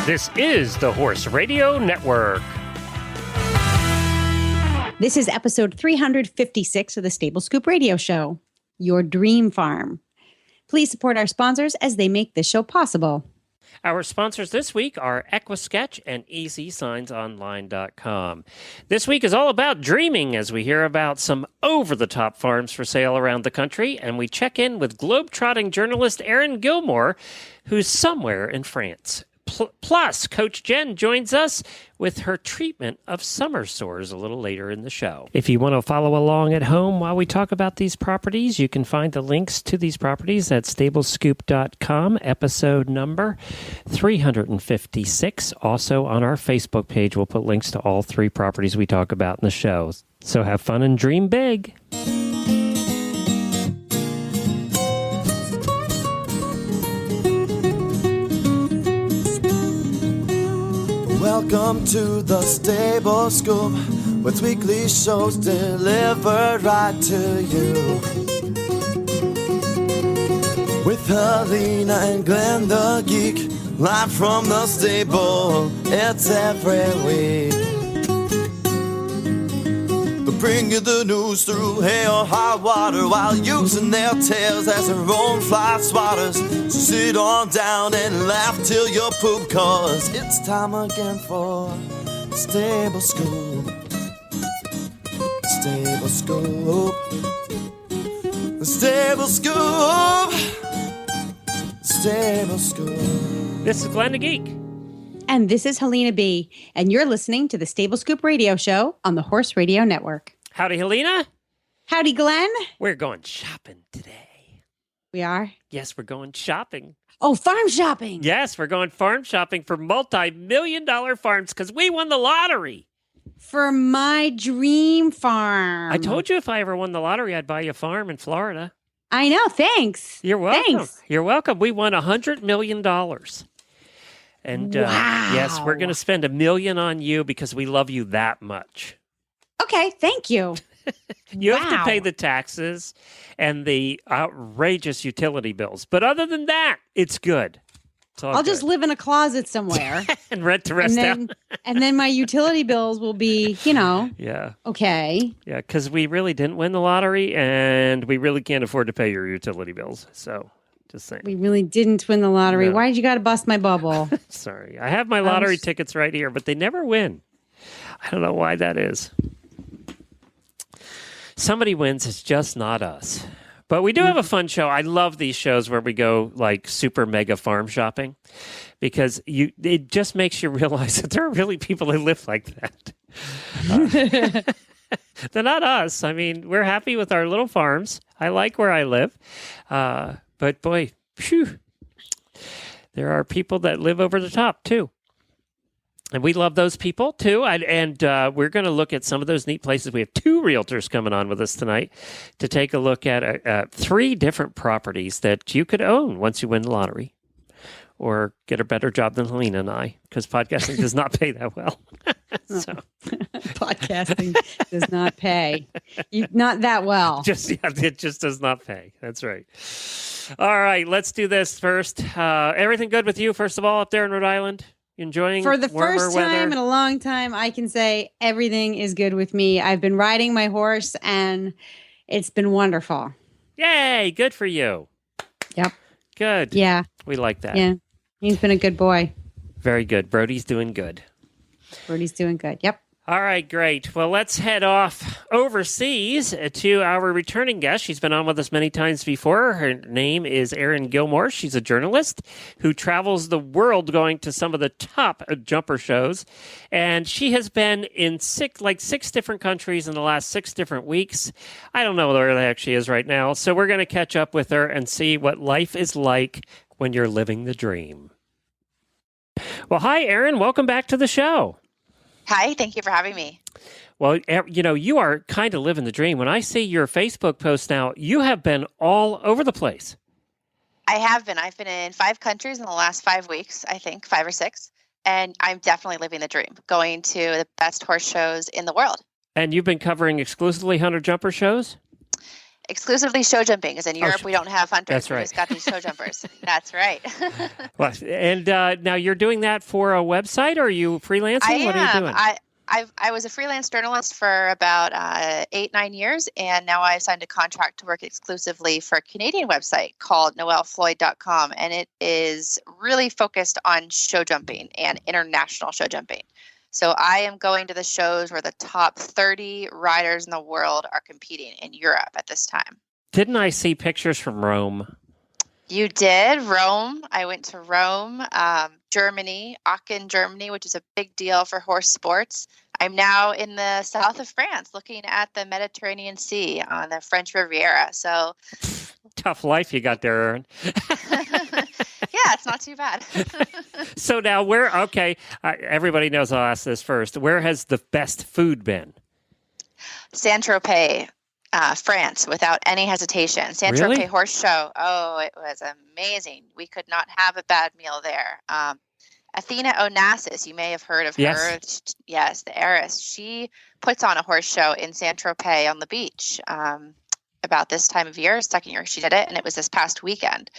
This is the Horse Radio Network. This is episode 356 of the Stable Scoop Radio Show, Your Dream Farm. Please support our sponsors as they make this show possible. Our sponsors this week are EquiSketch and EasySignsOnline.com. This week is all about dreaming as we hear about some over-the-top farms for sale around the country, and we check in with globe-trotting journalist Aaron Gilmore, who's somewhere in France. Plus, Coach Jen joins us with her treatment of summer sores a little later in the show. If you want to follow along at home while we talk about these properties, you can find the links to these properties at stablescoop.com, episode number 356. Also on our Facebook page, we'll put links to all three properties we talk about in the show. So have fun and dream big. Welcome to the Stable Scoop, with weekly shows delivered right to you. With Helena and Glenn the Geek, live from the stable, it's every week. They'll bring you the news through hail or high water, while using their tails as their own fly swatters. So sit on down and laugh till you poop, cause it's time again for Stable Scoop. Stable Scoop. Stable Scoop. Stable Scoop. This is Glenn the Geek. And this is Helena B. And you're listening to the Stable Scoop Radio Show on the Horse Radio Network. Howdy, Helena. Howdy, Glenn. We're going shopping today. We are? Yes, we're going shopping. Oh, farm shopping. Yes, we're going farm shopping for multi-million-dollar farms because we won the lottery. For my dream farm. I told you if I ever won the lottery, I'd buy you a farm in Florida. I know. Thanks. You're welcome. Thanks. You're welcome. We won $100 million. And wow. Yes, we're going to spend $1 million on you because we love you that much. Okay, thank you. You have to pay the taxes and the outrageous utility bills. But other than that, it's good. I'll just live in a closet somewhere. And rent the rest out. And then my utility bills will be, Yeah. Okay. Yeah, because we really didn't win the lottery and we really can't afford to pay your utility bills. So just saying. We really didn't win the lottery. No. Why did you got to bust my bubble? Sorry. I have my lottery tickets right here, but they never win. I don't know why that is. Somebody wins, it's just not us. But we do have a fun show. I love these shows where we go like super mega farm shopping because it just makes you realize that there are really people that live like that. They're not us. I mean, we're happy with our little farms. I like where I live. But boy, phew, there are people that live over the top too. And we love those people, too. And we're going to look at some of those neat places. We have two realtors coming on with us tonight to take a look at 3 different properties that you could own once you win the lottery or get a better job than Helena and I, because podcasting does not pay that well. Podcasting does not pay. Not that well. It just does not pay. That's right. All right, let's do this first. Everything good with you, first of all, up there in Rhode Island? Enjoying for the warmer first weather? time in a long time, I can say everything is good with me. I've been riding my horse and it's been wonderful. Yay, good for you. Yep. Good. Yeah. We like that. Yeah. He's been a good boy. Very good. Brody's doing good. Brody's doing good. Yep. All right, great. Well, let's head off overseas to our returning guest. She's been on with us many times before. Her name is Aaron Gilmore. She's a journalist who travels the world going to some of the top jumper shows. And she has been in six different countries in the last 6 different weeks. I don't know where the heck she is right now. So we're going to catch up with her and see what life is like when you're living the dream. Well, hi, Aaron. Welcome back to the show. Hi, thank you for having me. Well, you are kind of living the dream. When I see your Facebook posts now, you have been all over the place. I have been. I've been in 5 countries in the last 5 weeks, I think, 5 or 6. And I'm definitely living the dream, going to the best horse shows in the world. And you've been covering exclusively hunter jumper shows? Exclusively show jumping, because in Europe we don't have hunters. That's right. We just got these show jumpers. That's right. Well, and now you're doing that for a website, or are you freelancing? I What are you doing? I was a freelance journalist for about 8-9 years, and now I signed a contract to work exclusively for a Canadian website called noellefloyd.com, and it is really focused on show jumping and international show jumping. So I am going to the shows where the top 30 riders in the world are competing in Europe at this time. Didn't I see pictures from Rome? You did. Rome. I went to Rome, Germany, Aachen, Germany, which is a big deal for horse sports. I'm now in the south of France looking at the Mediterranean Sea on the French Riviera. So tough life you got there, Erin. Yeah, it's not too bad. So now everybody knows I'll ask this first. Where has the best food been? Saint-Tropez, France, without any hesitation. Saint-Tropez Really? Horse Show. Oh, it was amazing. We could not have a bad meal there. Athena Onassis, you may have heard of her. Yes, the heiress. She puts on a horse show in Saint-Tropez on the beach about this time of year, second year she did it, and it was this past weekend.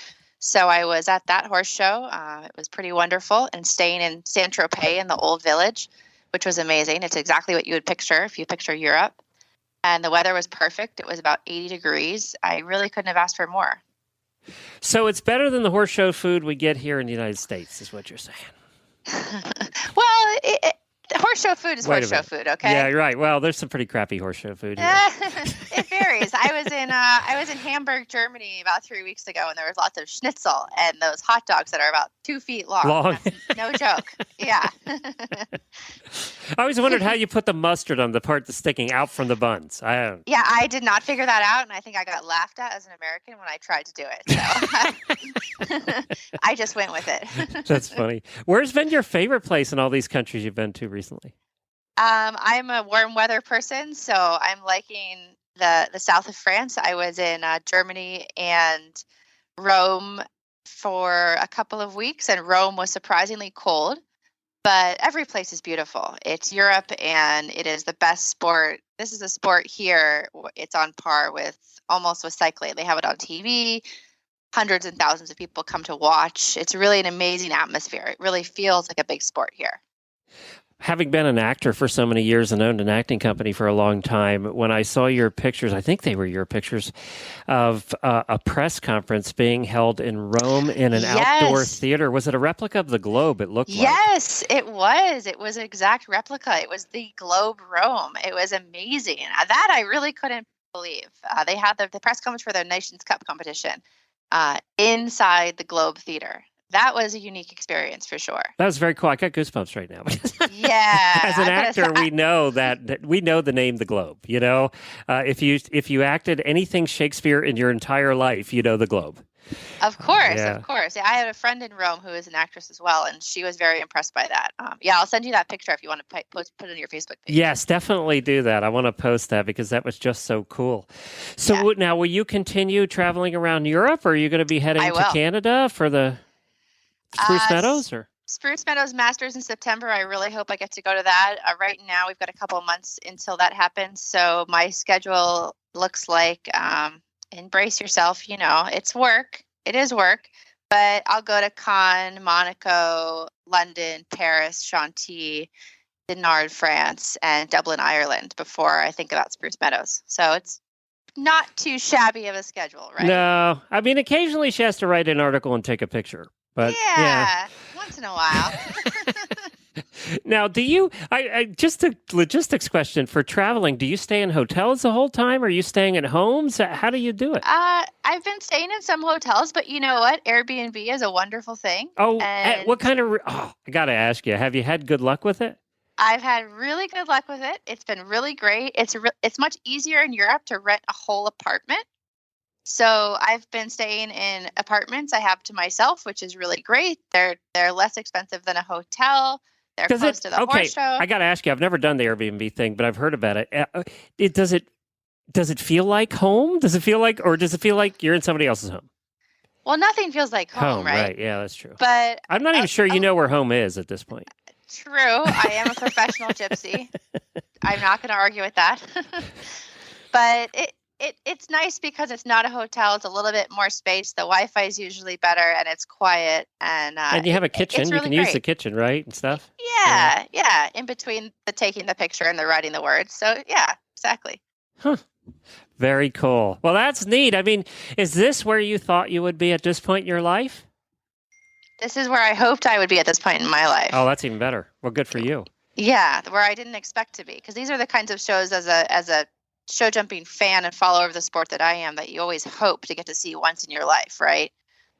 So I was at that horse show. It was pretty wonderful, and staying in Saint-Tropez in the old village, which was amazing. It's exactly what you would picture if you picture Europe. And the weather was perfect. It was about 80 degrees. I really couldn't have asked for more. So it's better than the horse show food we get here in the United States, is what you're saying. Well, horse show food is Wait a horse show minute. food, okay? Yeah, you're right. Well, there's some pretty crappy horse show food here. It varies. I was in Hamburg, Germany about 3 weeks ago, and there was lots of schnitzel and those hot dogs that are about 2 feet long. No joke. Yeah. I always wondered how you put the mustard on the part that's sticking out from the buns. Yeah, I did not figure that out, and I think I got laughed at as an American when I tried to do it. So I just went with it. That's funny. Where's been your favorite place in all these countries you've been to recently? I'm a warm weather person, so I'm liking the south of France. I was in Germany and Rome for a couple of weeks, and Rome was surprisingly cold. But every place is beautiful. It's Europe, and it is the best sport. This is a sport here. It's on par with almost with cycling. They have it on TV. Hundreds and thousands of people come to watch. It's really an amazing atmosphere. It really feels like a big sport here. Having been an actor for so many years and owned an acting company for a long time, when I saw your pictures, I think they were your pictures, of a press conference being held in Rome in an outdoor theater. Was it a replica of the Globe, it looked like? Yes, it was. It was an exact replica. It was the Globe Rome. It was amazing. That I really couldn't believe. They had the press conference for their Nations Cup competition inside the Globe Theater. That was a unique experience for sure. That was very cool. I got goosebumps right now. Yeah. As an actor, we know that we know the name the Globe. You know, if you acted anything Shakespeare in your entire life, you know the Globe. Of course, Yeah. of course. I had a friend in Rome who is an actress as well, and she was very impressed by that. I'll send you that picture if you want to put it on your Facebook page. Yes, definitely do that. I want to post that because that was just so cool. So now, will you continue traveling around Europe, or are you going to be heading to Canada for the Spruce Meadows? Or Spruce Meadows Masters in September. I really hope I get to go to that. Right now, we've got a couple of months until that happens. So my schedule looks like, embrace yourself. You know, it's work. It is work. But I'll go to Cannes, Monaco, London, Paris, Chantilly, Dinard, France, and Dublin, Ireland before I think about Spruce Meadows. So it's not too shabby of a schedule, right? No. I mean, occasionally she has to write an article and take a picture. But yeah, once in a while. Now, do you, just a logistics question for traveling, do you stay in hotels the whole time? Or are you staying at homes? How do you do it? I've been staying in some hotels, but you know what? Airbnb is a wonderful thing. Oh, what kind of, I got to ask you, have you had good luck with it? I've had really good luck with it. It's been really great. It's much easier in Europe to rent a whole apartment. So I've been staying in apartments I have to myself, which is really great. They're less expensive than a hotel. They're close to the horse show. I got to ask you, I've never done the Airbnb thing, but I've heard about it. Does it feel like home? Does it feel like you're in somebody else's home? Well, nothing feels like home, right? Yeah, that's true. But I'm not even sure you know where home is at this point. True. I am a professional gypsy. I'm not going to argue with that. But it's nice because it's not a hotel. It's a little bit more space. The Wi-Fi is usually better, and it's quiet. And you have a kitchen. It's you really can use great. the kitchen, right, and stuff? Yeah. In between the taking the picture and the writing the words. So, yeah, exactly. Huh. Very cool. Well, that's neat. I mean, is this where you thought you would be at this point in your life? This is where I hoped I would be at this point in my life. Oh, that's even better. Well, good for you. Yeah, where I didn't expect to be. Because these are the kinds of shows as a show jumping fan and follower of the sport that I am that you always hope to get to see once in your life, right?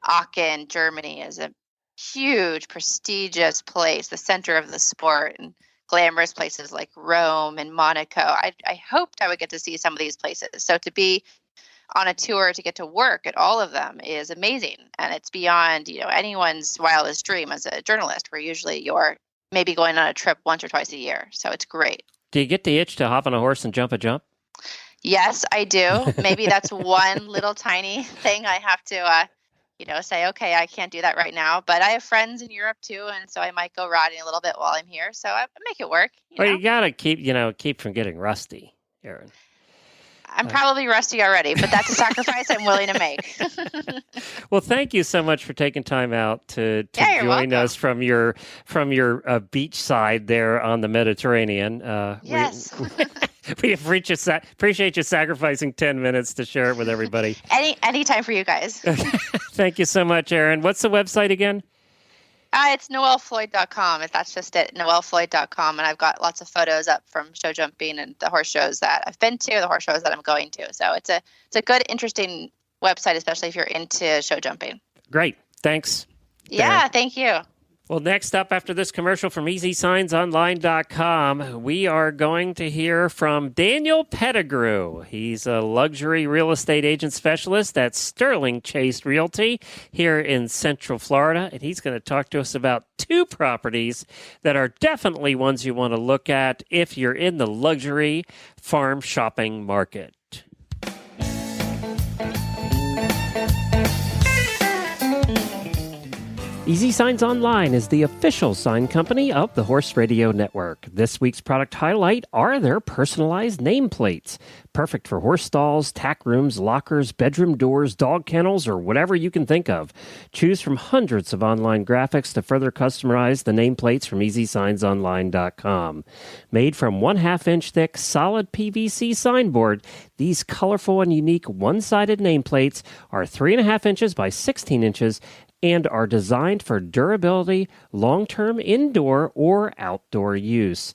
Aachen, Germany is a huge, prestigious place, the center of the sport, and glamorous places like Rome and Monaco. I hoped I would get to see some of these places. So to be on a tour to get to work at all of them is amazing. And it's beyond, anyone's wildest dream as a journalist, where usually you're maybe going on a trip once or twice a year. So it's great. Do you get the itch to hop on a horse and jump a jump? Yes, I do. Maybe that's one little tiny thing I have to, say, okay, I can't do that right now. But I have friends in Europe too, and so I might go riding a little bit while I'm here. So I make it work. You gotta keep from getting rusty, Erin. I'm probably rusty already, but that's a sacrifice I'm willing to make. Well, thank you so much for taking time out to you're join welcome. us from your beach side there on the Mediterranean. Yes. We appreciate you sacrificing 10 minutes to share it with everybody. Any time for you guys. Thank you so much, Erin. What's the website again? It's noellefloyd.com. That's just it, noellefloyd.com. And I've got lots of photos up from show jumping and the horse shows that I've been to, the horse shows that I'm going to. So it's a good, interesting website, especially if you're into show jumping. Great. Thanks. Yeah, thank you. Well, next up after this commercial from EasySignsOnline.com, we are going to hear from Daniel Pettigrew. He's a luxury real estate agent specialist at Sterling Chase Realty here in Central Florida, and he's going to talk to us about two properties that are definitely ones you want to look at if you're in the luxury farm shopping market. Easy Signs Online is the official sign company of the Horse Radio Network. This week's product highlight are their personalized nameplates. Perfect for horse stalls, tack rooms, lockers, bedroom doors, dog kennels, or whatever you can think of. Choose from hundreds of online graphics to further customize the nameplates from EasySignsOnline.com. Made from 1/2 inch thick solid PVC signboard, these colorful and unique one-sided nameplates are 3.5 inches by 16 inches and are designed for durability, long-term indoor or outdoor use.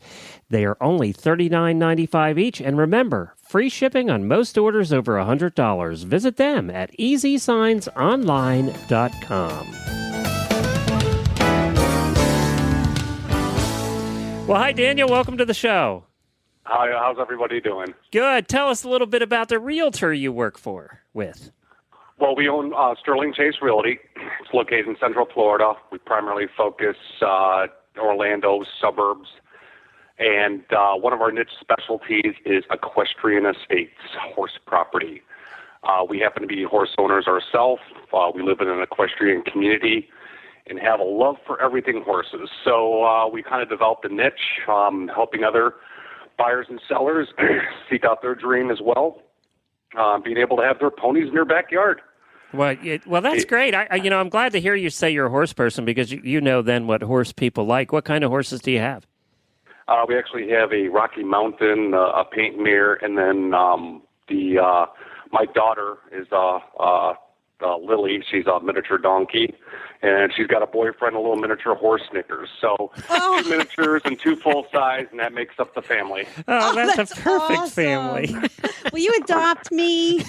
They are only $39.95 each, and remember, free shipping on most orders over $100. Visit them at EasySignsOnline.com. Well, hi, Daniel. Welcome to the show. Hi, how's everybody doing? Good. Tell us a little bit about the realtor you work with. Well, we own Sterling Chase Realty. It's located in Central Florida. We primarily focus Orlando suburbs. And one of our niche specialties is equestrian estates, horse property. We happen to be horse owners ourselves. We live in an equestrian community and have a love for everything horses. So we kind of developed a niche, helping other buyers and sellers seek out their dream as well. Being able to have their ponies in their backyard. Well, that's great. I'm glad to hear you say you're a horse person because you know then what horse people like. What kind of horses do you have? We actually have a Rocky Mountain, a paint mirror, and then my daughter is Lily. She's a miniature donkey, and she's got a boyfriend, a little miniature horse Snickers. So 2 miniatures and 2 full size, and that makes up the family. Oh, that's a perfect awesome. family. Will you adopt me?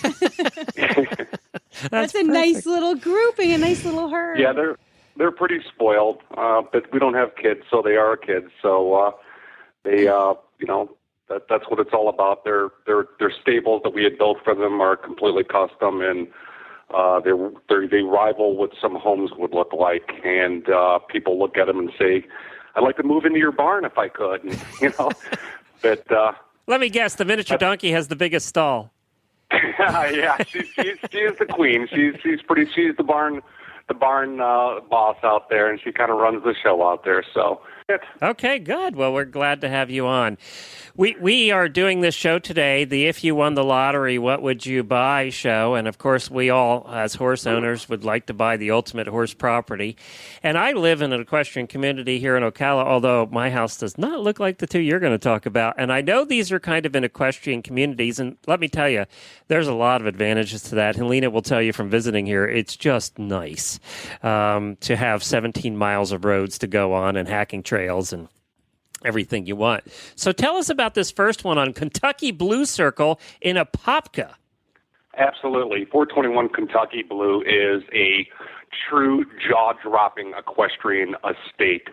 That's a perfect. nice little grouping, a nice little herd. Yeah, they're pretty spoiled, but we don't have kids, so they are kids. So they, that's what it's all about. Their stables that we had built for them are completely custom, and they rival what some homes would look like. And people look at them and say, "I'd like to move into your barn if I could." And, but let me guess, the miniature donkey has the biggest stall. yeah, she is the queen. She's the barn boss out there, and she kind of runs the show out there. So it. Okay, good. Well, we're glad to have you on. We are doing this show today, the If You Won the Lottery, What Would You Buy show. And, of course, we all, as horse owners, would like to buy the ultimate horse property. And I live in an equestrian community here in Ocala, although my house does not look like the two you're going to talk about. And I know these are kind of in equestrian communities. And let me tell you, there's a lot of advantages to that. Helena will tell you from visiting here, it's just nice to have 17 miles of roads to go on and hacking trails and everything you want. So tell us about this first one on Kentucky Blue Circle in Apopka. Absolutely. 421 Kentucky Blue is a true jaw-dropping equestrian estate.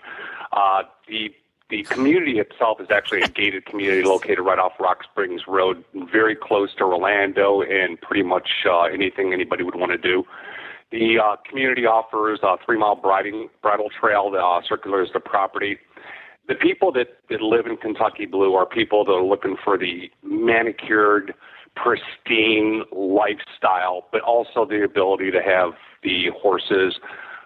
The community itself is actually a gated community located right off Rock Springs Road, very close to Orlando and pretty much anything anybody would want to do. The community offers a 3-mile bridle trail that circulars the property. The people that live in Kentucky Blue are people that are looking for the manicured, pristine lifestyle, but also the ability to have the horses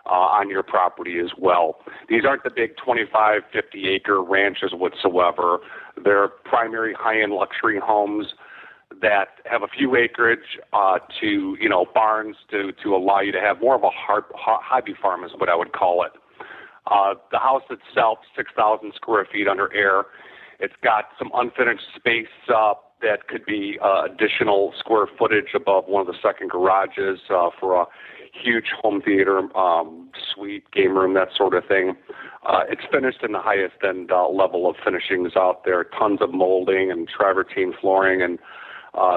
on your property as well. These aren't the big 25, 50-acre ranches whatsoever. They're primary high-end luxury homes that have a few acreage to, barns to allow you to have more of a hobby farm is what I would call it. The house itself, 6,000 square feet under air. It's got some unfinished space that could be additional square footage above one of the second garages for a huge home theater, suite, game room, that sort of thing. It's finished in the highest end level of finishings out there. Tons of molding and travertine flooring, and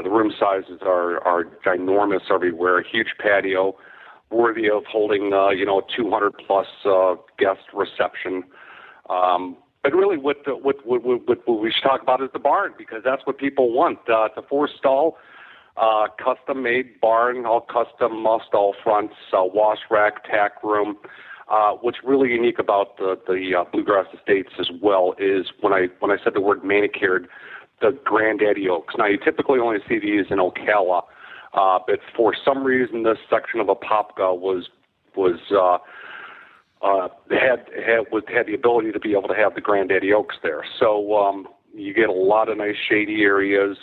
the room sizes are ginormous everywhere. A huge patio, worthy of holding, 200-plus guest reception. But really what we should talk about is the barn, because that's what people want. It's a 4-stall, custom-made barn, all custom stall fronts, wash rack, tack room. What's really unique about the Bluegrass Estates as well is when I said the word manicured, the granddaddy oaks. Now, you typically only see these in Ocala. But for some reason, this section of Apopka had the ability to be able to have the granddaddy oaks there. So you get a lot of nice shady areas,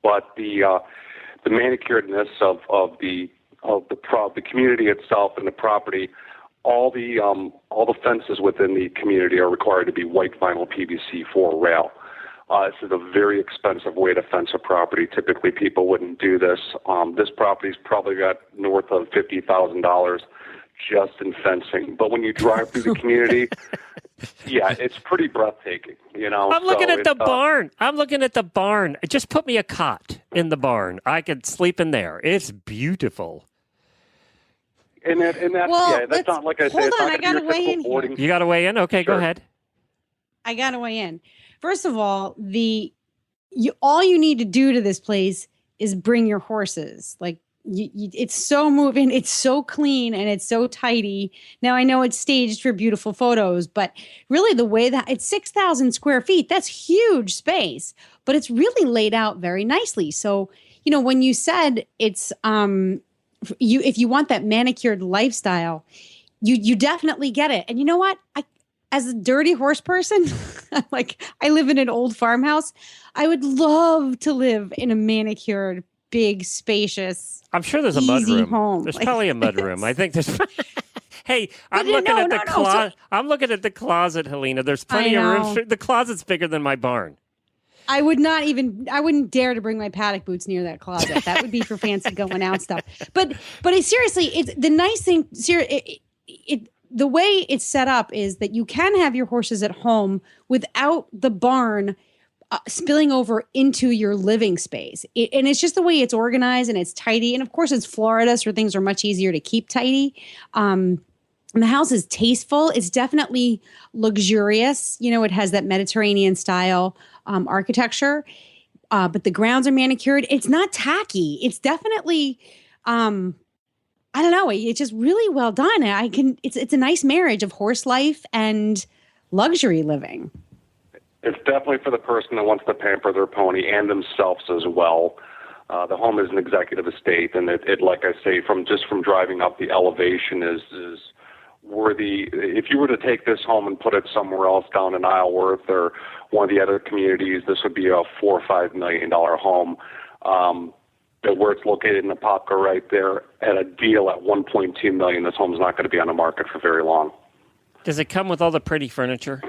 but the manicuredness of the community itself and the property, all the fences within the community are required to be white vinyl PVC 4 rail. This is a very expensive way to fence a property. Typically, people wouldn't do this. This property's probably got north of $50,000 just in fencing. But when you drive through the community, yeah, it's pretty breathtaking. I'm looking at the barn. I'm looking at the barn. Just put me a cot in the barn. I could sleep in there. It's beautiful. And that's not like I said. Hold on, I got to weigh in here. You got to weigh in? Okay, Sure. Go ahead. I got to weigh in. First of all, all you need to do to this place is bring your horses. Like it's so moving, it's so clean, and it's so tidy. Now I know it's staged for beautiful photos, but really the way that it's 6,000 square feet, that's huge space, but it's really laid out very nicely. So, when you said it's if you want that manicured lifestyle, you definitely get it. And you know what? As a dirty horse person, I live in an old farmhouse. I would love to live in a manicured, big, spacious, I'm sure there's a mud room. Home. There's probably a mud room. I think there's. Hey, I'm looking at the closet. I'm looking at the closet, Helena. There's plenty of room. The closet's bigger than my barn. I wouldn't dare to bring my paddock boots near that closet. That would be for fancy going out stuff. But seriously, it's the nice thing. The way it's set up is that you can have your horses at home without the barn spilling over into your living space. And it's just the way it's organized and it's tidy. And of course, it's Florida, so things are much easier to keep tidy. And the house is tasteful. It's definitely luxurious. It has that Mediterranean style architecture, but the grounds are manicured. It's not tacky. It's definitely, I don't know. It's just really well done. It's a nice marriage of horse life and luxury living. It's definitely for the person that wants to pamper their pony and themselves as well. The home is an executive estate, and it like I say, from driving up, the elevation is worthy. If you were to take this home and put it somewhere else down in Isleworth or one of the other communities, this would be a $4 or $5 million home. But where it's located in Apopka right there at a deal at $1.2 million, this home's not going to be on the market for very long. Does it come with all the pretty furniture?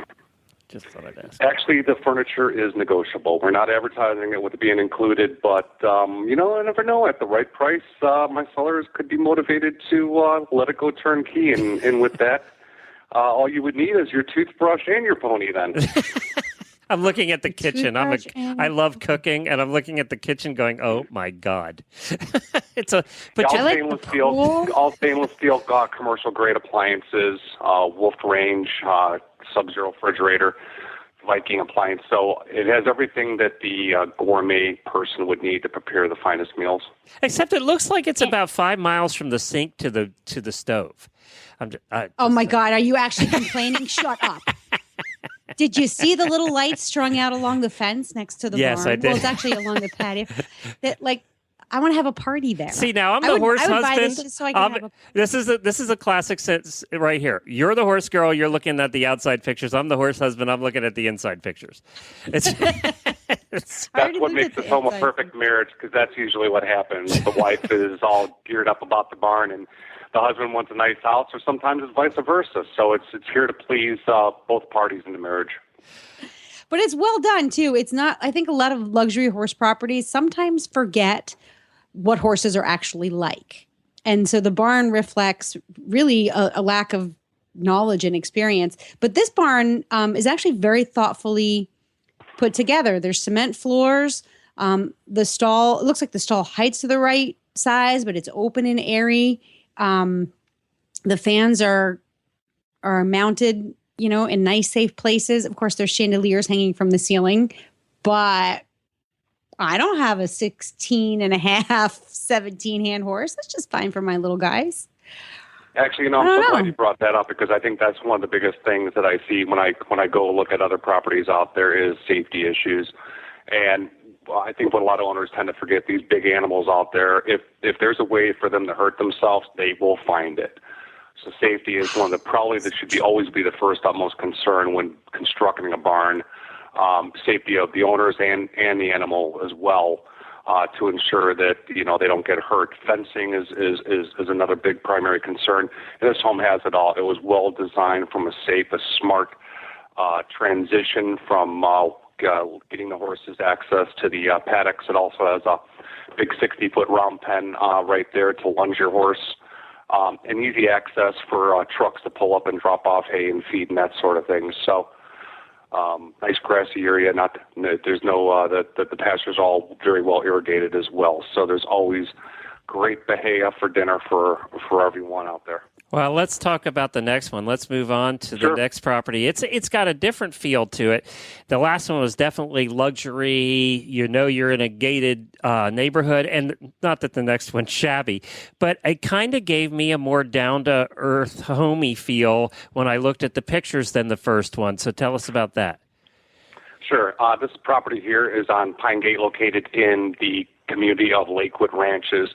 Just thought I'd ask. Actually, the furniture is negotiable. We're not advertising it with it being included, but, I never know. At the right price, my sellers could be motivated to let it go turnkey. And with that, all you would need is your toothbrush and your pony then. I'm looking at the kitchen. I love cooking, and I'm looking at the kitchen going, oh, my God. All stainless steel commercial grade appliances, Wolf Range, Sub-Zero refrigerator, Viking appliance. So it has everything that the gourmet person would need to prepare the finest meals. Except it looks like it's about 5 miles from the sink to the stove. Oh, my God. Are you actually complaining? Shut up. Did you see the little lights strung out along the fence next to the barn? Yes, I did. Well, it's actually along the patio. I want to have a party there. See, now I'm the horse husband. This is a classic sense right here. You're the horse girl. You're looking at the outside pictures. I'm the horse husband. I'm looking at the inside pictures. That's what makes this home a perfect marriage, because that's usually what happens. The wife is all geared up about the barn, and the husband wants a nice house, or sometimes it's vice versa. So it's here to please both parties in the marriage. But it's well done, too. It's not, I think a lot of luxury horse properties sometimes forget what horses are actually like. And so the barn reflects really a lack of knowledge and experience. But this barn is actually very thoughtfully put together. There's cement floors. The stall, it looks like the stall height's to the right size, but it's open and airy. The fans are mounted, in nice, safe places. Of course, there's chandeliers hanging from the ceiling, but I don't have a 16 and a half, 17-hand horse. That's just fine for my little guys. Actually, I'm so glad you brought that up, because I think that's one of the biggest things that I see when I go look at other properties out there is safety issues. And I think what a lot of owners tend to forget, these big animals out there, if there's a way for them to hurt themselves, they will find it. So safety is one that should always be the first utmost concern when constructing a barn. Safety of the owners and the animal as well, to ensure that they don't get hurt. Fencing is another big primary concern. And this home has it all. It was well designed from a safe, a smart transition from getting the horses access to the paddocks. It also has a big 60-foot round pen right there to lunge your horse, and easy access for trucks to pull up and drop off hay and feed and that sort of thing. So nice grassy area. There's no the pasture's all very well irrigated as well. So there's always great bahia for dinner for everyone out there. Well, let's talk about the next one. Let's move on to the next property. It's got a different feel to it. The last one was definitely luxury. You're in a gated neighborhood, and not that the next one's shabby, but it kind of gave me a more down-to-earth, homey feel when I looked at the pictures than the first one. So tell us about that. Sure. This property here is on Pine Gate, located in the community of Lakewood Ranches.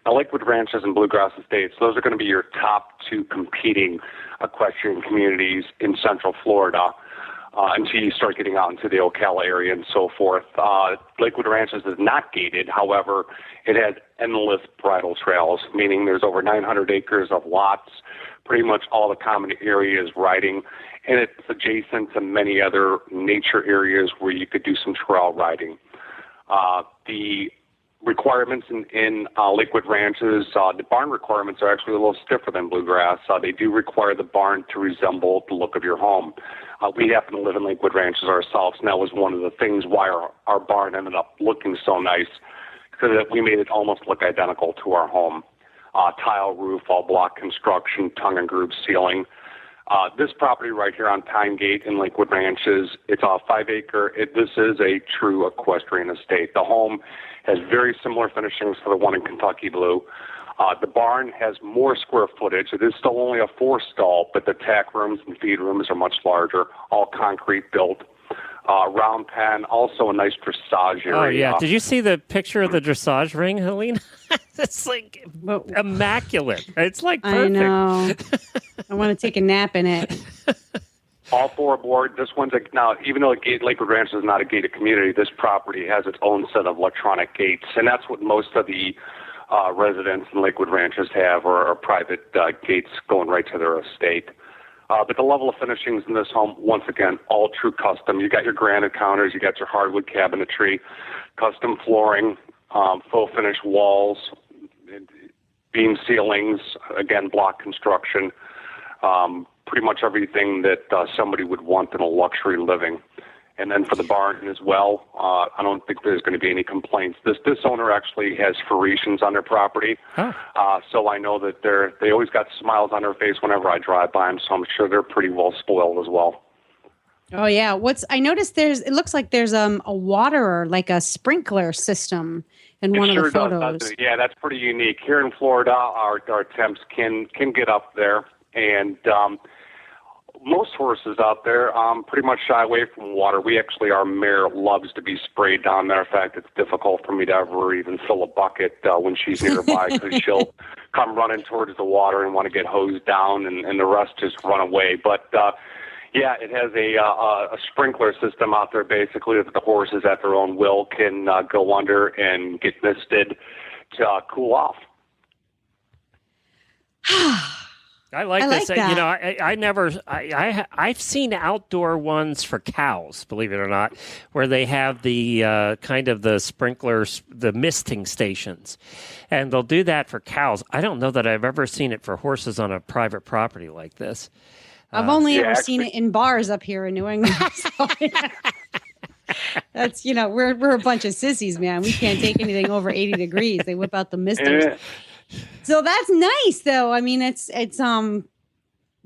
Now, Lakewood Ranches and Bluegrass Estates, those are going to be your top two competing equestrian communities in Central Florida until you start getting out into the Ocala area and so forth. Lakewood Ranches is not gated. However, it has endless bridle trails, meaning there's over 900 acres of lots. Pretty much all the common area is riding, and it's adjacent to many other nature areas where you could do some trail riding. The requirements in Lakewood Ranches, the barn requirements are actually a little stiffer than Bluegrass. They do require the barn to resemble the look of your home. We happen to live in Lakewood Ranches ourselves, and that was one of the things why our barn ended up looking so nice, because we made it almost look identical to our home. Tile roof, all block construction, tongue and groove ceiling. This property right here on Pine Gate in Lakewood Ranches, it's a 5-acre. This is a true equestrian estate. The home has very similar finishings to the one in Kentucky Blue. The barn has more square footage. It is still only a 4-stall, but the tack rooms and feed rooms are much larger, all concrete built. Round pen, also a nice dressage area. Oh, yeah. Did you see the picture of the dressage ring, Helene? It's like immaculate. It's like perfect. I know. want to take a nap in it. All four aboard. This one's now, even though Lakewood Ranch is not a gated community, this property has its own set of electronic gates, and that's what most of the residents in Lakewood Ranches have, or private gates going right to their estate. But the level of finishings in this home, once again, all true custom. You got your granite counters, you got your hardwood cabinetry, custom flooring, faux finish walls, beam ceilings, again, block construction. Pretty much everything that somebody would want in a luxury living. And then for the barn as well, I don't think there's going to be any complaints. This owner actually has Phoenicians on their property, so I know that they always got smiles on their face whenever I drive by them, so I'm sure they're pretty well spoiled as well. Oh yeah, I noticed it looks like there's a waterer, like a sprinkler system in one of the photos. Does. Yeah, that's pretty unique. Here in Florida, our temps can get up there, and most horses out there pretty much shy away from water. Our mare loves to be sprayed down there. In fact, it's difficult for me to ever even fill a bucket when she's nearby, because she'll come running towards the water and want to get hosed down, and the rest just run away. But yeah, it has a sprinkler system out there, basically, that the horses at their own will can go under and get misted to cool off. I like this. That. You know, I've seen outdoor ones for cows, believe it or not, where they have the kind of the sprinklers, the misting stations, and they'll do that for cows. I don't know that I've ever seen it for horses on a private property like this. I've only ever seen it in bars up here in New England. So, that's, we're a bunch of sissies, man. We can't take anything over 80 degrees. They whip out the misters. So that's nice, though. I mean, it's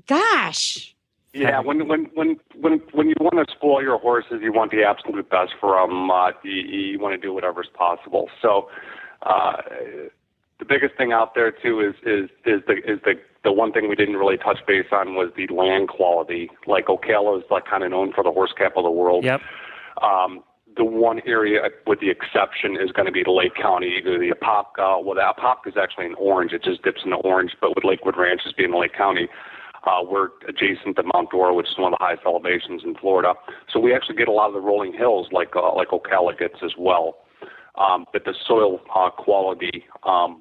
gosh. Yeah, when you want to spoil your horses, you want the absolute best for them. You want to do whatever's possible. So the biggest thing out there too is the one thing we didn't really touch base on was the land quality. Like Ocala is like kind of known for the horse capital of the world. Yep. The one area with the exception is going to be the Lake County, either the Apopka. Well, the Apopka is actually in orange. It just dips into orange. But with Lakewood Ranches being in Lake County, we're adjacent to Mount Dora, which is one of the highest elevations in Florida. So we actually get a lot of the rolling hills like Ocala gets as well. But the soil quality of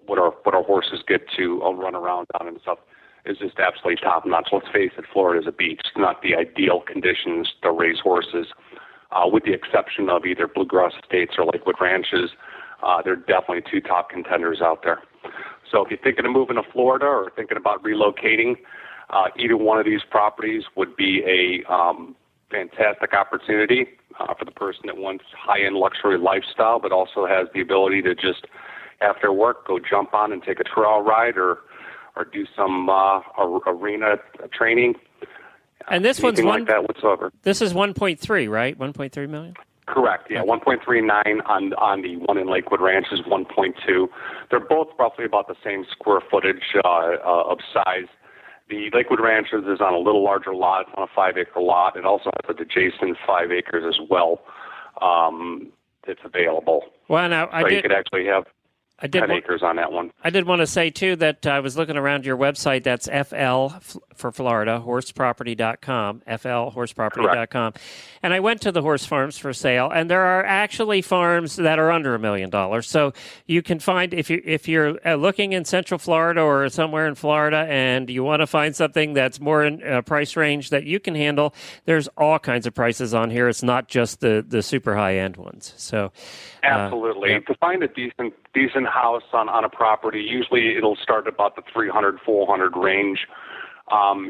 what our horses get to run around on and stuff is just absolutely top notch. Let's face it, Florida is a beach. It's not the ideal conditions to raise horses. With the exception of either Bluegrass Estates or Lakewood Ranches, they're definitely two top contenders out there. So if you're thinking of moving to Florida or thinking about relocating, either one of these properties would be a fantastic opportunity for the person that wants high-end luxury lifestyle, but also has the ability to just, after work, go jump on and take a trail ride or do some arena training. And this one's like that whatsoever. This is 1.3, right? 1.3 million? Correct, yeah. 1.39 on the one in Lakewood Ranch is 1.2. They're both roughly about the same square footage of size. The Lakewood Ranches is on a little larger lot. It's on a 5-acre lot. It also has an adjacent 5 acres as well that's available. Well, now, you could actually have 10 acres on that one. I did want to say, too, that I was looking around your website. That's FL for Florida, horseproperty.com, flhorseproperty.com. And I went to the horse farms for sale, and there are actually farms that are under $1 million. So you can find, if you're looking in Central Florida or somewhere in Florida and you want to find something that's more in a price range that you can handle, there's all kinds of prices on here. It's not just the super high-end ones. So absolutely. Yeah. To find a decent house on a property, usually it'll start about the 300, 400 range.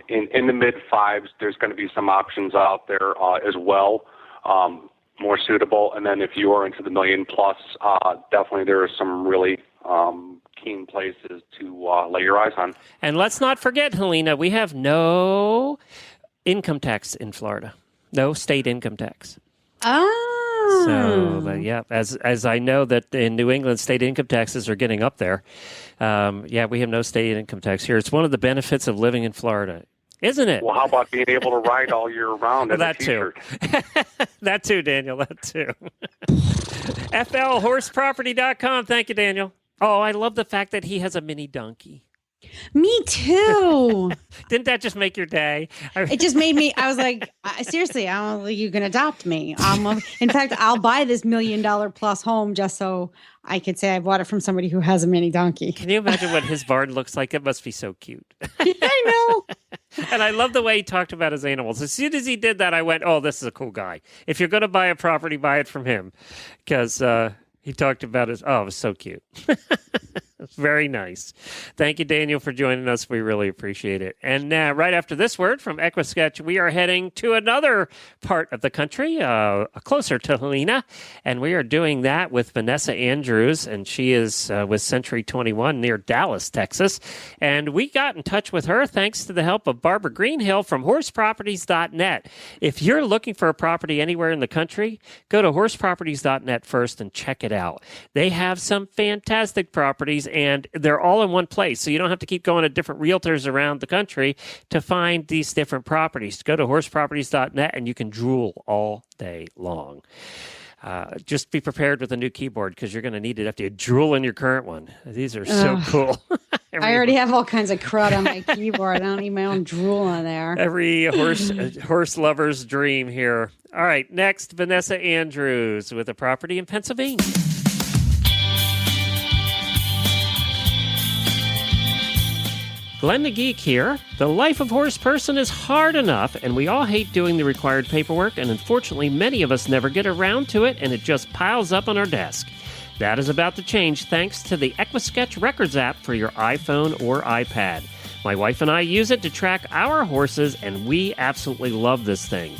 In the mid fives, there's going to be some options out there as well, more suitable. And then if you are into the million plus, definitely there are some really keen places to lay your eyes on. And let's not forget, Helena, we have no income tax in Florida, no state income tax. So, yeah, as I know that in New England, state income taxes are getting up there. We have no state income tax here. It's one of the benefits of living in Florida, isn't it? Well, how about being able to ride all year round in a T-shirt? That too, Daniel, that too. flhorseproperty.com. Thank you, Daniel. Oh, I love the fact that he has a mini donkey. Me too. Didn't that just make your day? It just made me, I was like, seriously, I don't think you can adopt me. In fact, I'll buy this $1 million plus home just so I could say I bought it from somebody who has a mini donkey. Can you imagine what his barn looks like? It must be so cute. I know. And I love the way he talked about his animals. As soon as he did that, I went, oh, this is a cool guy. If you're going to buy a property, buy it from him. Because he talked about his, oh, it was so cute. It's very nice. Thank you, Daniel, for joining us. We really appreciate it. And right after this word from EquiSketch, we are heading to another part of the country, closer to Helena. And we are doing that with Vanessa Andrews, and she is with Century 21 near Dallas, Texas. And we got in touch with her thanks to the help of Barbara Greenhill from horseproperties.net. If you're looking for a property anywhere in the country, go to horseproperties.net first and check it out. They have some fantastic properties, and they're all in one place, so you don't have to keep going to different realtors around the country to find these different properties. Go to horseproperties.net, and you can drool all day long. Just be prepared with a new keyboard because you're going to need it after you drool in your current one. These are so cool. I already have all kinds of crud on my keyboard. I don't need my own drool on there. Every horse lover's dream here. All right, next, Vanessa Andrews with a property in Pennsylvania. Glenn the Geek here. The life of horse person is hard enough, and we all hate doing the required paperwork, and unfortunately many of us never get around to it, and it just piles up on our desk. That is about to change thanks to the EquiSketch Records app for your iPhone or iPad. My wife and I use it to track our horses, and we absolutely love this thing.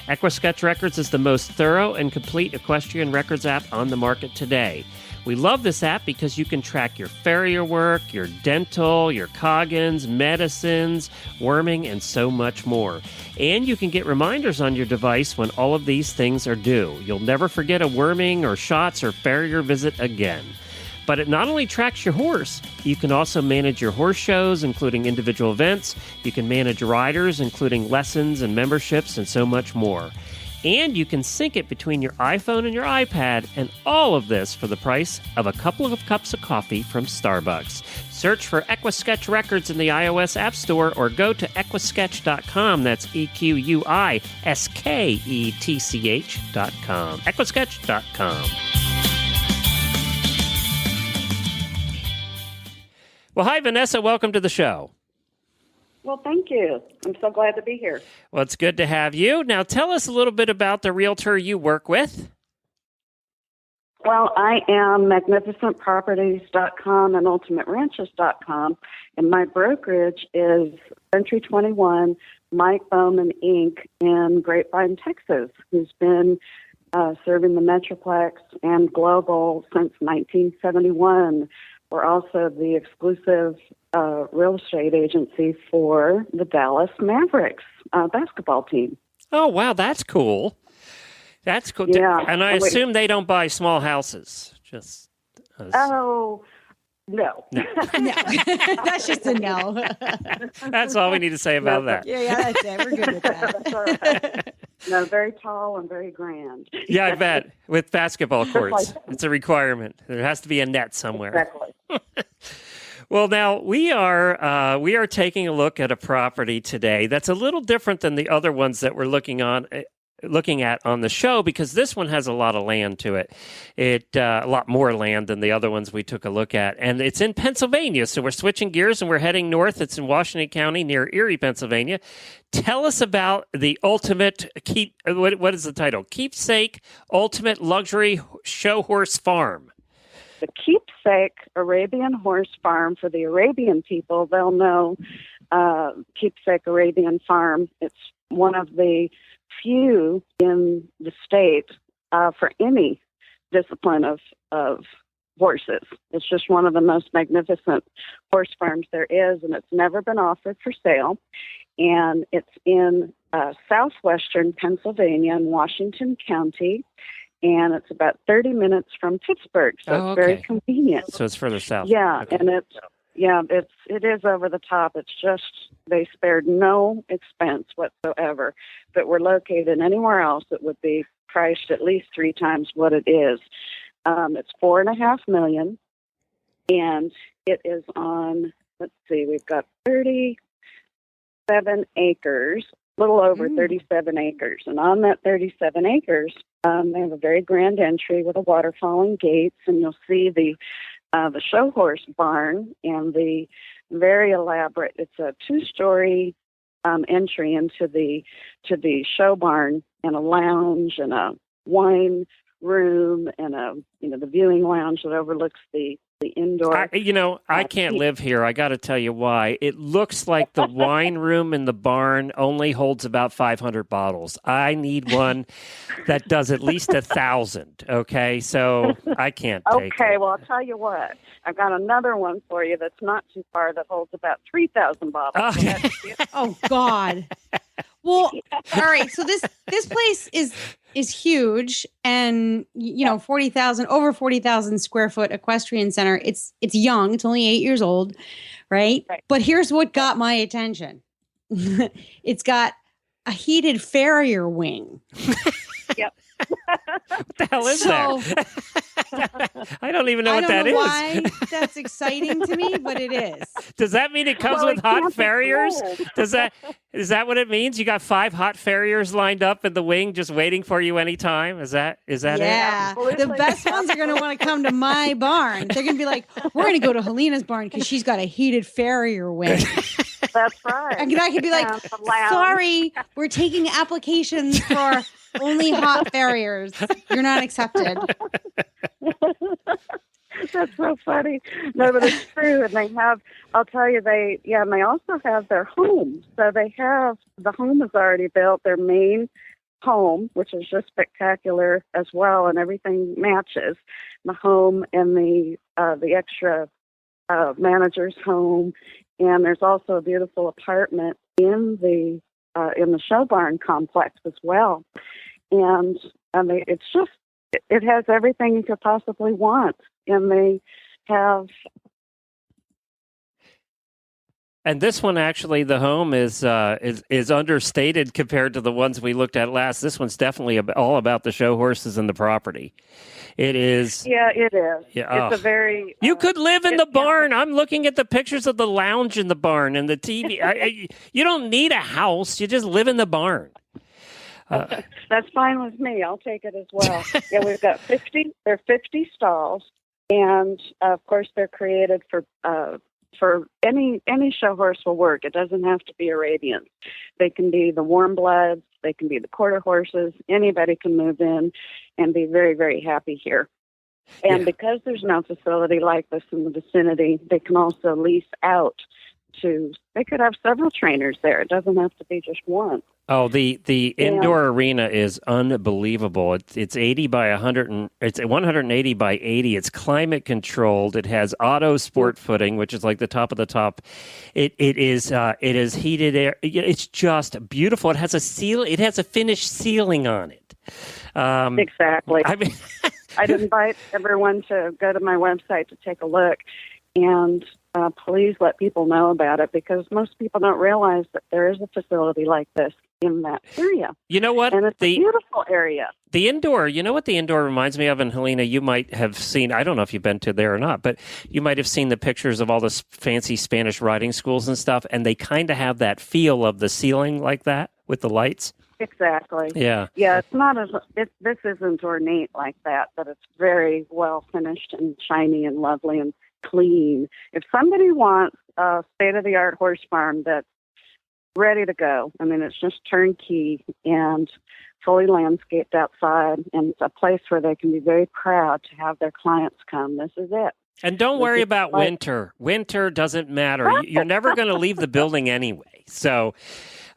EquiSketch Records is the most thorough and complete equestrian records app on the market today. We love this app because you can track your farrier work, your dental, your coggins, medicines, worming, and so much more. And you can get reminders on your device when all of these things are due. You'll never forget a worming or shots or farrier visit again. But it not only tracks your horse, you can also manage your horse shows, including individual events. You can manage riders, including lessons and memberships, and so much more. And you can sync it between your iPhone and your iPad, and all of this for the price of a couple of cups of coffee from Starbucks. Search for EquiSketch Records in the iOS App Store or go to equisketch.com. That's EquiSketch.com. EquiSketch.com. Well, hi, Vanessa. Welcome to the show. Well, thank you. I'm so glad to be here. Well, it's good to have you. Now, tell us a little bit about the realtor you work with. Well, I am magnificentproperties.com and ultimateranches.com, and my brokerage is Century 21, Mike Bowman, Inc. in Grapevine, Texas, who's been serving the Metroplex and Global since 1971. We're also the exclusive real estate agency for the Dallas Mavericks basketball team. Oh, wow, that's cool. That's cool. Yeah. And I assume they don't buy small houses. Just. Oh, no. No. That's just a no. That's all we need to say about that. Yeah, that's it. We're good with that. That's all right. No, very tall and very grand. Yeah, I bet. With basketball courts, it's a requirement. There has to be a net somewhere. Exactly. Well, now we are taking a look at a property today that's a little different than the other ones that we're looking at on the show, because this one has a lot of land to it. A lot more land than the other ones we took a look at. And it's in Pennsylvania. So we're switching gears and we're heading north. It's in Washington County near Erie, Pennsylvania. Tell us about the ultimate what is the title? Keepsake Ultimate Luxury Show Horse Farm. The Keepsake Arabian Horse Farm, for the Arabian people, they'll know Keepsake Arabian Farm. It's one of the few in the state for any discipline of horses. It's just one of the most magnificent horse farms there is, and it's never been offered for sale. And it's in southwestern Pennsylvania in Washington County, and it's about 30 minutes from Pittsburgh, so it's very convenient. So it's further south. Yeah, okay. And it is over the top. It's just they spared no expense whatsoever. If it were located anywhere else, it would be priced at least 3 times what it is. It's $4.5 million, and it is on let's see, we've got 37 acres, a little over 37 acres. And on that 37 acres, they have a very grand entry with a waterfall and gates, and you'll see the show horse barn and the very elaborate, it's a 2-story entry into the show barn, and a lounge and a wine room and the viewing lounge that overlooks the indoor. I can't live here. I got to tell you why. It looks like the wine room in the barn only holds about 500 bottles. I need one that does at least 1,000. Okay, so I can't take it. Okay, well, I'll tell you what. I've got another one for you that's not too far that holds about 3,000 bottles. Oh God. Well, all right. So this place is huge, and over 40,000 square foot equestrian center. It's young. It's only 8 years old, right? But here's what got my attention. It's got a heated farrier wing. Yep. What the hell is that? I don't even know what that is. I don't know why that's exciting to me, but it is. Does that mean it comes with hot farriers? Is that what it means? You got 5 hot farriers lined up in the wing just waiting for you anytime? Is that it? Yeah. The best ones are going to want to come to my barn. They're going to be like, we're going to go to Helena's barn because she's got a heated farrier wing. That's right. And I could be like, sorry, we're taking applications for only hot farriers. You're not accepted. That's so funny. No, but it's true. And I'll tell you, and they also have their home. So the home is already built, their main home, which is just spectacular as well, and everything matches. The home and the extra manager's home. And there's also a beautiful apartment in the show barn complex as well. And it's just, it has everything you could possibly want. And they have. And this one, actually, the home is understated compared to the ones we looked at last. This one's definitely all about the show horses and the property. It is. Yeah, it is. Yeah, it's a very. You could live in the barn. I'm looking at the pictures of the lounge in the barn and the TV. You don't need a house. You just live in the barn. That's fine with me. I'll take it as well. Yeah, we've got 50. There are 50 stalls, and of course they're created for any show horse will work. It doesn't have to be Arabian. They can be the warm bloods. They can be the quarter horses. Anybody can move in and be very, very happy here. And because there's no facility like this in the vicinity, they can also lease out they could have several trainers there. It doesn't have to be just one. Oh, the indoor arena is unbelievable. It's 80 by 100 and it's 180 by 80. It's climate controlled. It has auto sport footing, which is like the top of the top. It is heated air. It's just beautiful. It has a finished ceiling on it. Exactly. I mean, I'd invite everyone to go to my website to take a look, and please let people know about it, because most people don't realize that there is a facility like this in that area. You know what? And it's a beautiful area. The indoor, you know what the indoor reminds me of? And Helena, you might have seen, I don't know if you've been to there or not, but you might have seen the pictures of all the fancy Spanish riding schools and stuff, and they kind of have that feel of the ceiling like that with the lights. Exactly. Yeah. Yeah, it's not this isn't ornate like that, but it's very well finished and shiny and lovely and clean. If somebody wants a state-of-the-art horse farm that's ready to go, I mean, it's just turnkey and fully landscaped outside, and it's a place where they can be very proud to have their clients come. This is it. And don't worry about winter. Winter doesn't matter. You're never going to leave the building anyway. So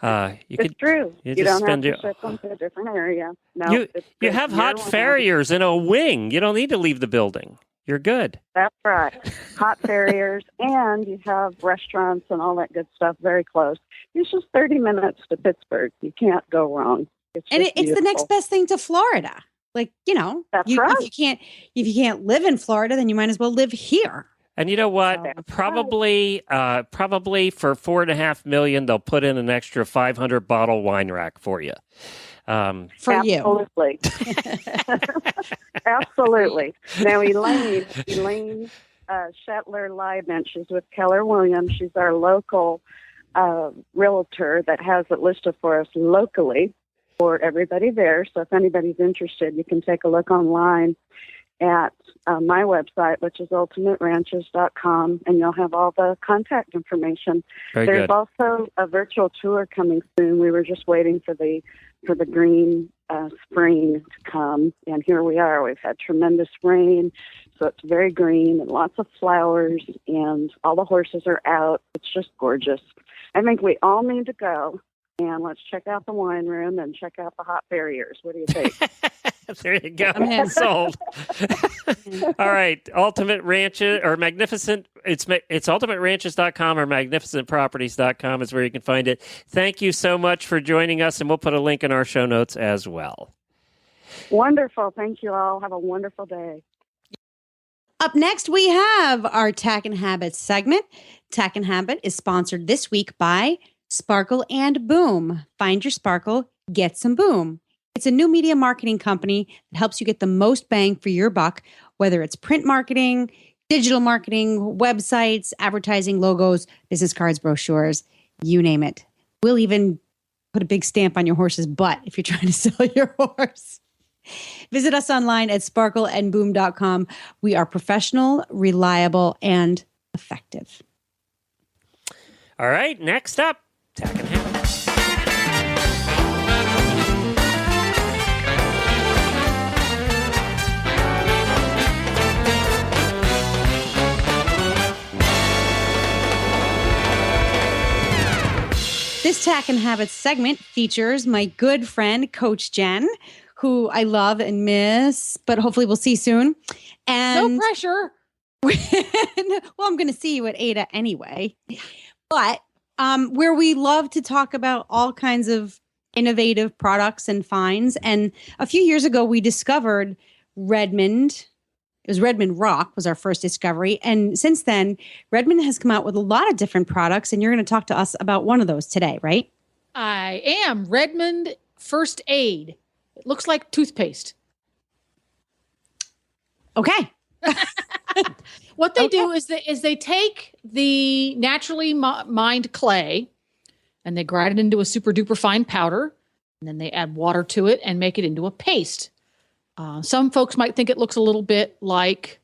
it's true. You don't have to ship them to a different area. No, you have hot farriers in a wing. You don't need to leave the building. You're good. That's right. Hot farriers, and you have restaurants and all that good stuff very close. It's just 30 minutes to Pittsburgh. You can't go wrong. It's the next best thing to Florida. Like, That's right. If you can't live in Florida, then you might as well live here. And you know what? Probably for $4.5 million, they'll put in an extra 500 bottle wine rack for you. Absolutely. Absolutely. Now, Elaine, Shetler Liebman. She's with Keller Williams. She's our local realtor that has it listed for us locally for everybody there. So if anybody's interested, you can take a look online at my website, which is ultimateranches.com, and you'll have all the contact information. There's also a virtual tour coming soon. We were just waiting for the green spring to come, and here we are. We've had tremendous rain, so it's very green and lots of flowers, and all the horses are out. It's just gorgeous. I think we all need to go, and let's check out the wine room and check out the hot farriers. What do you think? There you go. Sold. All right. Ultimate Ranches or Magnificent. It's ultimateranches.com or magnificentproperties.com is where you can find it. Thank you so much for joining us, and we'll put a link in our show notes as well. Wonderful. Thank you all. Have a wonderful day. Up next, we have our Tack and Habits segment. Tack and Habit is sponsored this week by Sparkle and Boom. Find your sparkle, get some boom. It's a new media marketing company that helps you get the most bang for your buck, whether it's print marketing, digital marketing, websites, advertising, logos, business cards, brochures, you name it. We'll even put a big stamp on your horse's butt if you're trying to sell your horse. Visit us online at sparkleandboom.com. We are professional, reliable, and effective. All right, next up, Tack and Habit. This Tack and Habits segment features my good friend, Coach Jen, who I love and miss, but hopefully we'll see soon. And no pressure. Well, I'm going to see you at Ada anyway. But where we love to talk about all kinds of innovative products and finds. And a few years ago, we discovered Redmond. It was Redmond Rock was our first discovery. And since then, Redmond has come out with a lot of different products. And you're going to talk to us about one of those today, right? I am. Redmond First Aid. It looks like toothpaste. Okay. What they do is they take the naturally mined clay and they grind it into a super duper fine powder. And then they add water to it and make it into a paste. Some folks might think it looks a little bit like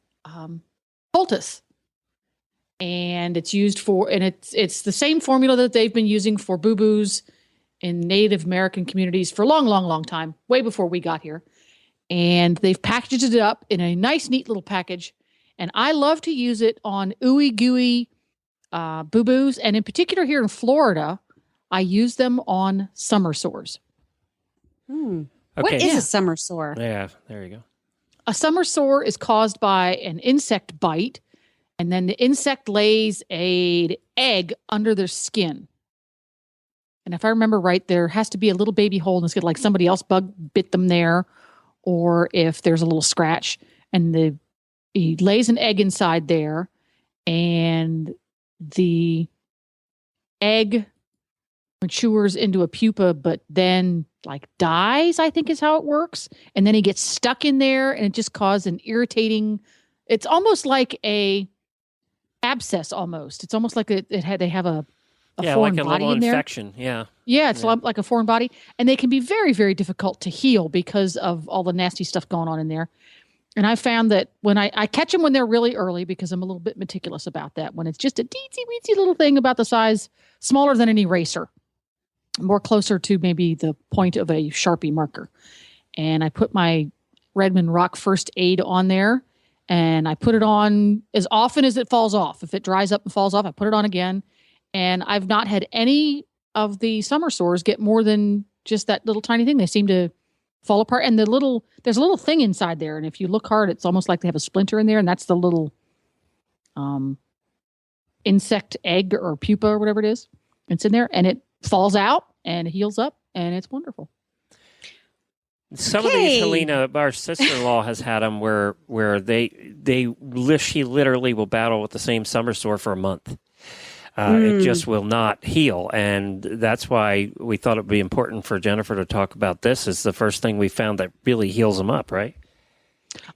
poultice, and it's used for, and it's the same formula that they've been using for boo-boos in Native American communities for a long, long, long time, way before we got here. And they've packaged it up in a nice, neat little package. And I love to use it on ooey gooey boo-boos, and in particular here in Florida, I use them on summer sores. Okay. What is a summer sore? Yeah, there you go. A summer sore is caused by an insect bite, and then the insect lays an egg under their skin. And if I remember right, there has to be a little baby hole in the skin, like somebody else bit them there, or if there's a little scratch, and he lays an egg inside there, and the egg matures into a pupa, but then dies, I think is how it works. And then he gets stuck in there, and it just causes an irritating, it's almost like a abscess almost. It's almost like they have a foreign like a body little in there. infection. Yeah. Yeah, it's like a foreign body. And they can be very, very difficult to heal because of all the nasty stuff going on in there. And I found that when I catch them when they're really early, because I'm a little bit meticulous about that, when it's just a teensy-weensy little thing about the size, smaller than an eraser, more closer to maybe the point of a Sharpie marker. And I put my Redmond Rock First Aid on there, and I put it on as often as it falls off. If it dries up and falls off, I put it on again. And I've not had any of the summer sores get more than just that little tiny thing. They seem to fall apart. And there's a little thing inside there. And if you look hard, it's almost like they have a splinter in there. And that's the little insect egg or pupa or whatever it is. It's in there, and it falls out and heals up, and it's wonderful. Some of these, Helena, our sister-in-law has had them where she literally will battle with the same summer sore for a month. It just will not heal, and that's why we thought it would be important for Jennifer to talk about this. Is the first thing we found that really heals them up, right?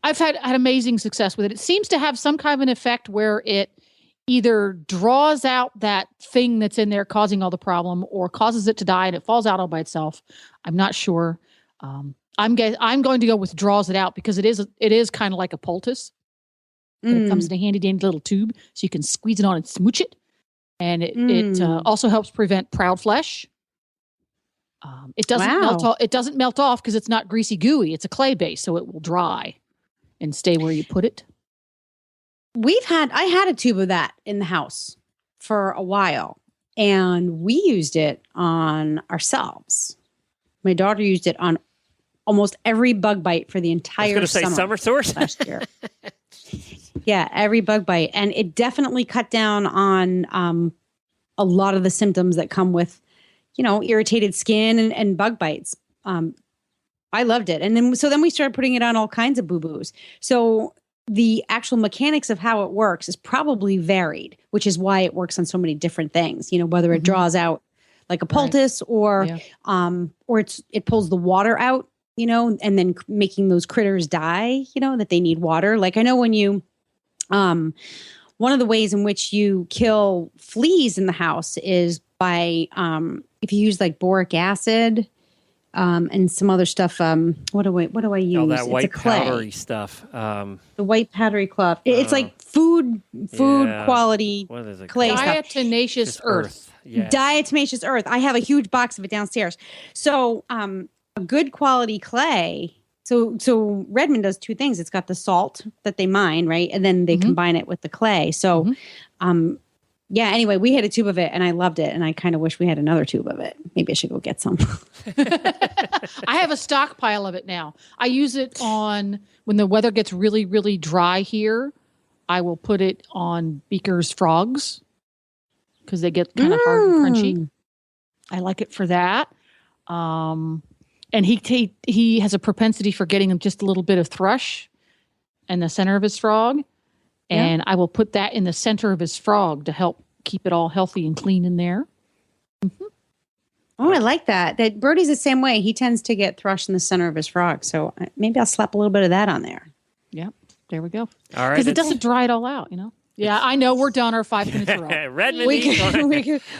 I've had amazing success with it. It seems to have some kind of an effect where it either draws out that thing that's in there causing all the problem or causes it to die and it falls out all by itself. I'm not sure. I'm going to go with draws it out because it is kind of like a poultice. But it comes in a handy dandy little tube so you can squeeze it on and smooch it. And it also helps prevent proud flesh. It doesn't melt off because it's not greasy gooey. It's a clay base, so it will dry and stay where you put it. I had a tube of that in the house for a while, and we used it on ourselves. My daughter used it on almost every bug bite for the entire summer source last year. Yeah, every bug bite. And it definitely cut down on a lot of the symptoms that come with, irritated skin and bug bites. I loved it. And then we started putting it on all kinds of boo-boos. So the actual mechanics of how it works is probably varied, which is why it works on so many different things, whether it draws out like a poultice or it pulls the water out, and then making those critters die, that they need water. Like I know when you, one of the ways in which you kill fleas in the house is by, if you use like boric acid, and some other stuff. What do I use? Oh, that white powdery stuff. The white powdery cloth. It's like food quality clay stuff. Diatomaceous earth. Yes. Diatomaceous earth. I have a huge box of it downstairs. So a good quality clay. So Redmond does two things. It's got the salt that they mine, right? And then they combine it with the clay. So anyway, we had a tube of it and I loved it. And I kind of wish we had another tube of it. Maybe I should go get some. I have a stockpile of it now. I use it on when the weather gets really, really dry here. I will put it on Beaker's frogs because they get kind of hard and crunchy. I like it for that. And he has a propensity for getting them just a little bit of thrush in the center of his frog. And I will put that in the center of his frog to help keep it all healthy and clean in there. Mm-hmm. Oh, I like that. That Birdie's the same way. He tends to get thrush in the center of his frog. So maybe I'll slap a little bit of that on there. Yep. There we go. All right. Because it doesn't dry it all out, Yeah, I know. We're done. Our 5 minutes are up. Redmond.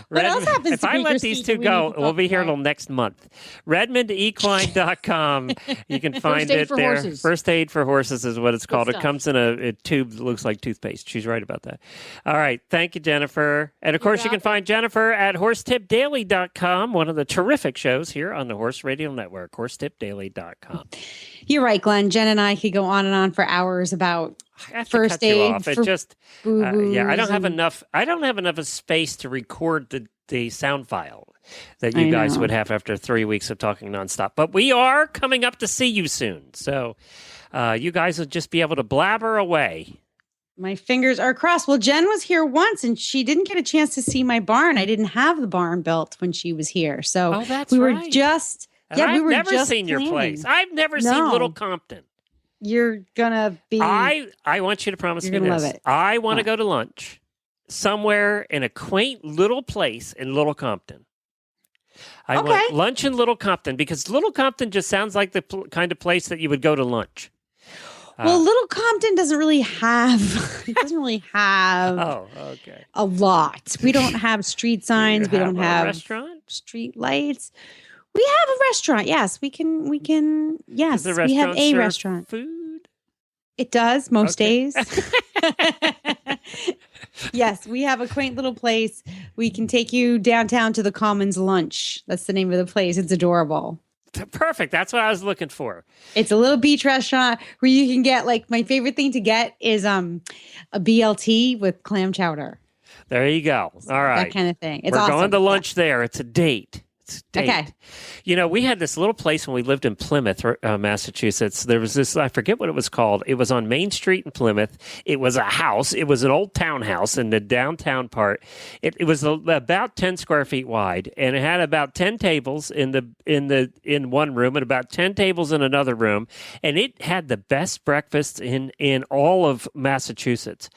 What else happens? If I let these two go, we'll be here till next month. RedmondEquine.com. You can find it there. Horses. First Aid for Horses is what it's called. Good It comes in a tube that looks like toothpaste. She's right about that. All right. Thank you, Jennifer. And, of course, you can find Jennifer at HorseTipDaily.com, one of the terrific shows here on the Horse Radio Network, HorseTipDaily.com. You're right, Glenn. Jen and I could go on and on for hours about first aid. I don't have enough. I don't have enough of space to record the sound file that you guys would have after 3 weeks of talking nonstop. But we are coming up to see you soon, so you guys will just be able to blabber away. My fingers are crossed. Well, Jen was here once, and she didn't get a chance to see my barn. I didn't have the barn built when she was here, so we were just. And I've never seen your place. I've never seen Little Compton. You're gonna be. I want you to promise me this. Love it. I want to go to lunch somewhere in a quaint little place in Little Compton. I want lunch in Little Compton because Little Compton just sounds like the kind of place that you would go to lunch. Well, Little Compton doesn't really have. It doesn't really have. A lot. We don't have street signs. We don't have restaurant, street lights. We have a restaurant. Yes, we can. Yes, we have a restaurant. Food. It does most days. Yes, we have a quaint little place. We can take you downtown to the Commons Lunch. That's the name of the place. It's adorable. Perfect. That's what I was looking for. It's a little beach restaurant where you can get my favorite thing to get is a BLT with clam chowder. There you go. All right. That kind of thing. It's We're awesome. going to lunch there. It's a date. Okay. We had this little place when we lived in Plymouth, Massachusetts. There was this, I forget what it was called. It was on Main Street in Plymouth. It was a house. It was an old townhouse in the downtown part. It was about 10 square feet wide, and it had about 10 tables in one room and about 10 tables in another room. And it had the best breakfasts in all of Massachusetts.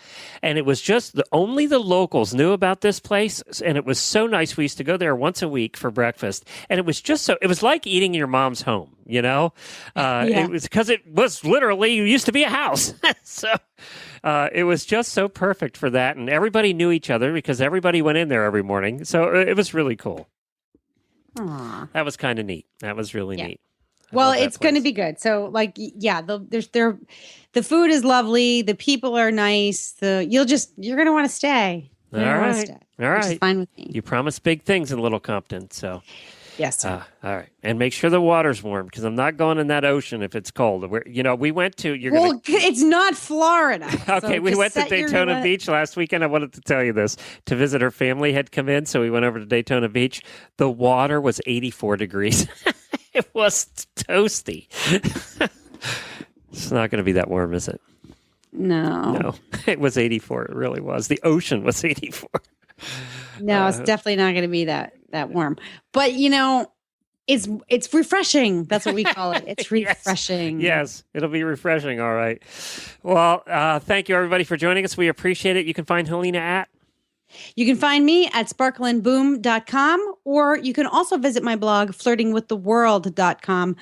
And it was just only the locals knew about this place. And it was so nice. We used to go there once a week for breakfast. breakfast. And it was just it was like eating in your mom's home, you know? It was because it was literally, used to be a house. So it was just so perfect for that. And everybody knew each other because everybody went in there every morning. So it was really cool. Aww. That was kind of neat. That was really neat. Well, it's going to be good. So, like, the food is lovely. The people are nice. You're going to want to stay. All right. Which is fine with me. You promised big things in Little Compton, so. Yes. All right. And make sure the water's warm because I'm not going in that ocean if it's cold. We went to, it's not Florida. Okay, so we went to Daytona Beach last weekend. I wanted to tell you this. To visit her family had come in, so we went over to Daytona Beach. The water was 84 degrees. It was toasty. It's not going to be that warm, is it? No, it was 84. It really was. The ocean was 84. No, it's definitely not going to be that warm. But it's refreshing. That's what we call it. It's refreshing. Yes, it'll be refreshing. All right. Well, thank you everybody for joining us. We appreciate it. You can find Helena at. You can find me at sparklandboom.com, or you can also visit my blog, flirtingwiththeworld.com.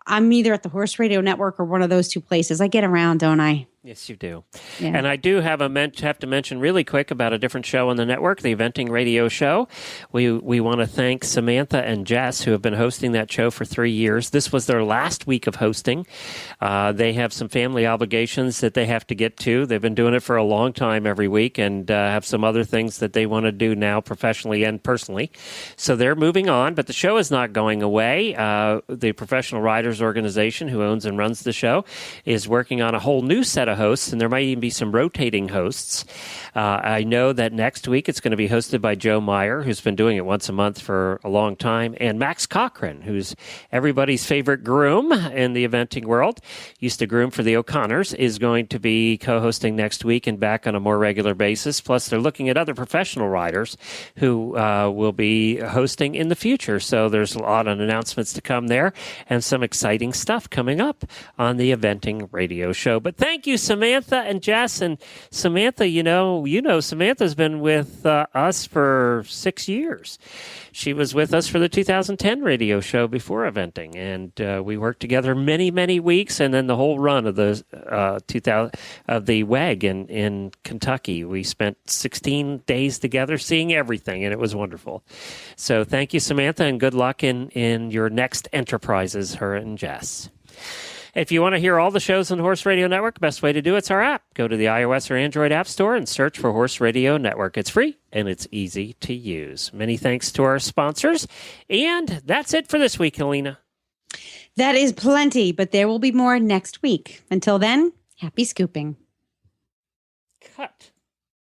I'm either at the Horse Radio Network or one of those two places. I get around, don't I? Yes, you do. Yeah. And I do have to mention really quick about a different show on the network, the Eventing Radio Show. We want to thank Samantha and Jess, who have been hosting that show for 3 years. This was their last week of hosting. They have some family obligations that they have to get to. They've been doing it for a long time every week and have some other things that they want to do now professionally and personally. So they're moving on, but the show is not going away. The Professional Riders Organization, who owns and runs the show, is working on a whole new set of hosts, and there might even be some rotating hosts. I know that next week it's going to be hosted by Joe Meyer, who's been doing it once a month for a long time, and Max Cochran, who's everybody's favorite groom in the eventing world, used to groom for the O'Connors, is going to be co-hosting next week and back on a more regular basis. Plus, they're looking at other professional riders who will be hosting in the future. So there's a lot of announcements to come there and some exciting stuff coming up on the Eventing Radio Show. But thank you, Samantha and Jess. And Samantha, Samantha's been with us for 6 years. She was with us for the 2010 radio show before Eventing, and we worked together many, many weeks, and then the whole run of the WEG in Kentucky. We spent 16 days together seeing everything, and it was wonderful. So thank you, Samantha, and good luck in your next enterprises, her and Jess. If you want to hear all the shows on the Horse Radio Network, best way to do it's our app. Go to the iOS or Android App Store and search for Horse Radio Network. It's free and it's easy to use. Many thanks to our sponsors. And that's it for this week, Helena. That is plenty, but there will be more next week. Until then, happy scooping. Cut.